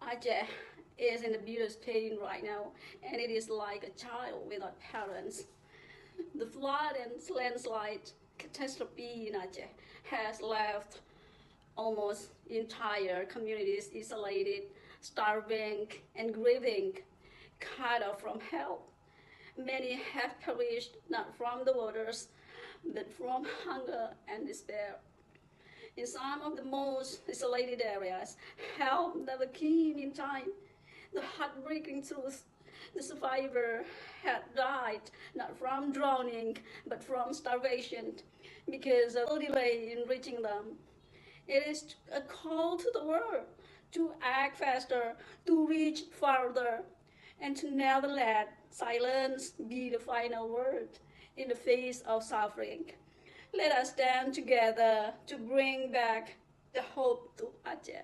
Aceh is in the biggest pain right now, and it is like a child without parents. The flood and landslide catastrophe in Aceh has left almost entire communities isolated, starving, and grieving, cut off from help. Many have perished not from the waters, but from hunger and despair. In some of the most isolated areas, help never came in time. The heartbreaking truth, the survivor had died not from drowning, but from starvation because of the delay in reaching them. It is a call to the world to act faster, to reach farther, and to never let silence be the final word in the face of suffering. Let us stand together to bring back the hope to Aceh.